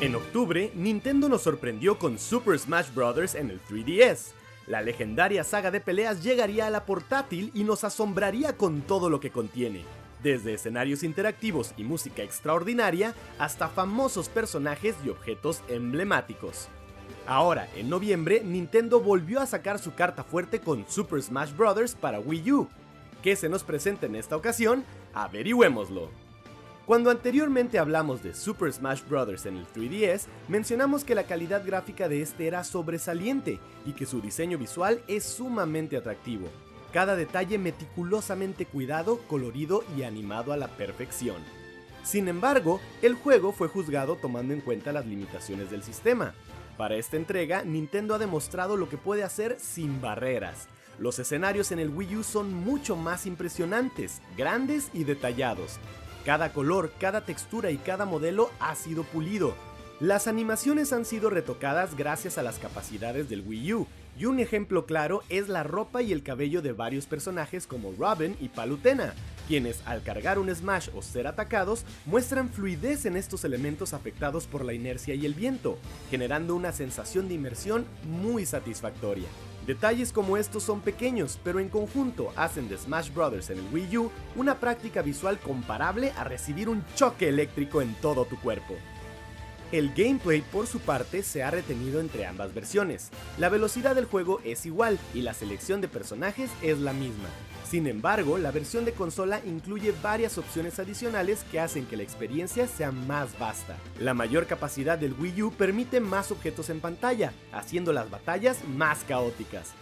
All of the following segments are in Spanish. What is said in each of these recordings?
En octubre, Nintendo nos sorprendió con Super Smash Bros. En el 3DS. La legendaria saga de peleas llegaría a la portátil y nos asombraría con todo lo que contiene, desde escenarios interactivos y música extraordinaria hasta famosos personajes y objetos emblemáticos. Ahora, en noviembre, Nintendo volvió a sacar su carta fuerte con Super Smash Bros. Para Wii U. ¿Qué se nos presenta en esta ocasión? Averigüémoslo. Cuando anteriormente hablamos de Super Smash Bros. En el 3DS, mencionamos que la calidad gráfica de este era sobresaliente y que su diseño visual es sumamente atractivo. Cada detalle meticulosamente cuidado, colorido y animado a la perfección. Sin embargo, el juego fue juzgado tomando en cuenta las limitaciones del sistema. Para esta entrega, Nintendo ha demostrado lo que puede hacer sin barreras. Los escenarios en el Wii U son mucho más impresionantes, grandes y detallados. Cada color, cada textura y cada modelo ha sido pulido. Las animaciones han sido retocadas gracias a las capacidades del Wii U, y un ejemplo claro es la ropa y el cabello de varios personajes como Robin y Palutena, quienes al cargar un Smash o ser atacados muestran fluidez en estos elementos afectados por la inercia y el viento, generando una sensación de inmersión muy satisfactoria. Detalles como estos son pequeños, pero en conjunto hacen de Smash Bros. En el Wii U una práctica visual comparable a recibir un choque eléctrico en todo tu cuerpo. El gameplay, por su parte, se ha retenido entre ambas versiones. La velocidad del juego es igual y la selección de personajes es la misma. Sin embargo, la versión de consola incluye varias opciones adicionales que hacen que la experiencia sea más vasta. La mayor capacidad del Wii U permite más objetos en pantalla, haciendo las batallas más caóticas.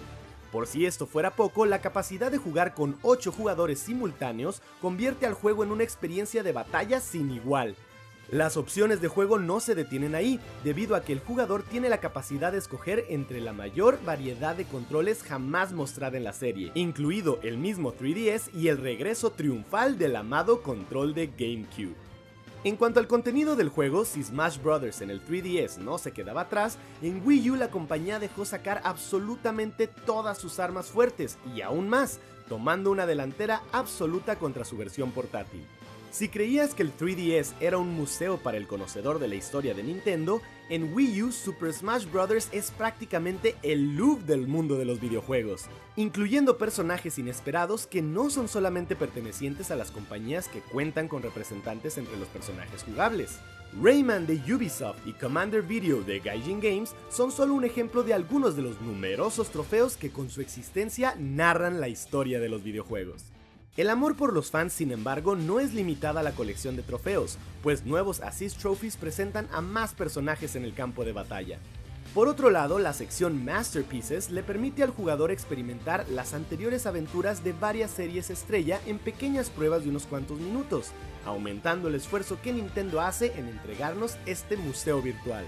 Por si esto fuera poco, la capacidad de jugar con 8 jugadores simultáneos convierte al juego en una experiencia de batalla sin igual. Las opciones de juego no se detienen ahí, debido a que el jugador tiene la capacidad de escoger entre la mayor variedad de controles jamás mostrada en la serie, incluido el mismo 3DS y el regreso triunfal del amado control de GameCube. En cuanto al contenido del juego, si Smash Bros. En el 3DS no se quedaba atrás, en Wii U la compañía dejó sacar absolutamente todas sus armas fuertes y aún más, tomando una delantera absoluta contra su versión portátil. Si creías que el 3DS era un museo para el conocedor de la historia de Nintendo, en Wii U Super Smash Bros. Es prácticamente el Louvre del mundo de los videojuegos, incluyendo personajes inesperados que no son solamente pertenecientes a las compañías que cuentan con representantes entre los personajes jugables. Rayman de Ubisoft y Commander Video de Gaijin Games son solo un ejemplo de algunos de los numerosos trofeos que con su existencia narran la historia de los videojuegos. El amor por los fans, sin embargo, no es limitada a la colección de trofeos, pues nuevos Assist Trophies presentan a más personajes en el campo de batalla. Por otro lado, la sección Masterpieces le permite al jugador experimentar las anteriores aventuras de varias series estrella en pequeñas pruebas de unos cuantos minutos, aumentando el esfuerzo que Nintendo hace en entregarnos este museo virtual.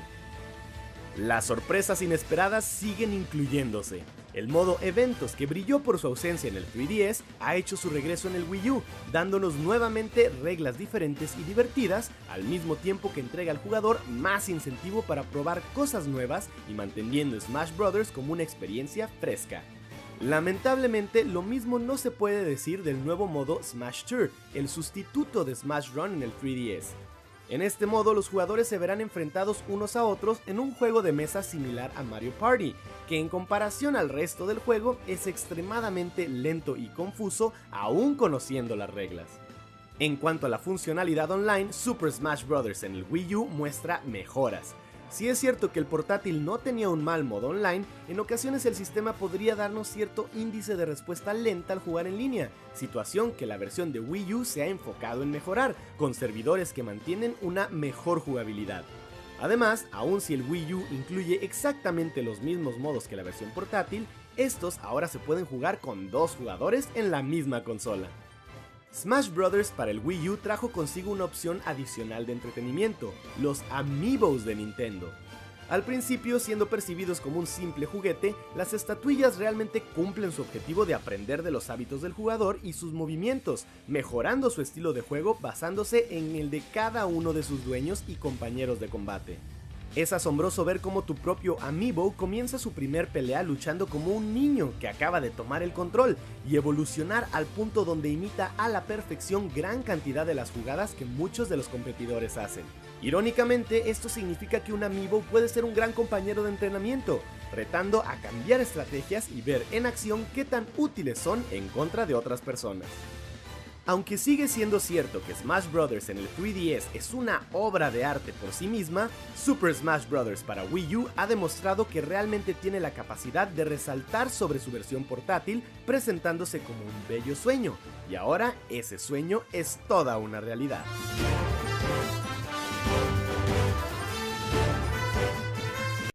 Las sorpresas inesperadas siguen incluyéndose. El modo Eventos, que brilló por su ausencia en el 3DS, ha hecho su regreso en el Wii U, dándonos nuevamente reglas diferentes y divertidas, al mismo tiempo que entrega al jugador más incentivo para probar cosas nuevas y manteniendo Smash Bros. Como una experiencia fresca. Lamentablemente, lo mismo no se puede decir del nuevo modo Smash Tour, el sustituto de Smash Run en el 3DS. En este modo, los jugadores se verán enfrentados unos a otros en un juego de mesa similar a Mario Party, que en comparación al resto del juego es extremadamente lento y confuso, aún conociendo las reglas. En cuanto a la funcionalidad online, Super Smash Bros. En el Wii U muestra mejoras. Si es cierto que el portátil no tenía un mal modo online, en ocasiones el sistema podría darnos cierto índice de respuesta lenta al jugar en línea, situación que la versión de Wii U se ha enfocado en mejorar, con servidores que mantienen una mejor jugabilidad. Además, aun si el Wii U incluye exactamente los mismos modos que la versión portátil, estos ahora se pueden jugar con 2 jugadores en la misma consola. Smash Bros. Para el Wii U trajo consigo una opción adicional de entretenimiento, los Amiibos de Nintendo. Al principio, siendo percibidos como un simple juguete, las estatuillas realmente cumplen su objetivo de aprender de los hábitos del jugador y sus movimientos, mejorando su estilo de juego basándose en el de cada uno de sus dueños y compañeros de combate. Es asombroso ver cómo tu propio Amiibo comienza su primer pelea luchando como un niño que acaba de tomar el control y evolucionar al punto donde imita a la perfección gran cantidad de las jugadas que muchos de los competidores hacen. Irónicamente, esto significa que un Amiibo puede ser un gran compañero de entrenamiento, retando a cambiar estrategias y ver en acción qué tan útiles son en contra de otras personas. Aunque sigue siendo cierto que Smash Bros. En el 3DS es una obra de arte por sí misma, Super Smash Bros. Para Wii U ha demostrado que realmente tiene la capacidad de resaltar sobre su versión portátil, presentándose como un bello sueño, y ahora ese sueño es toda una realidad.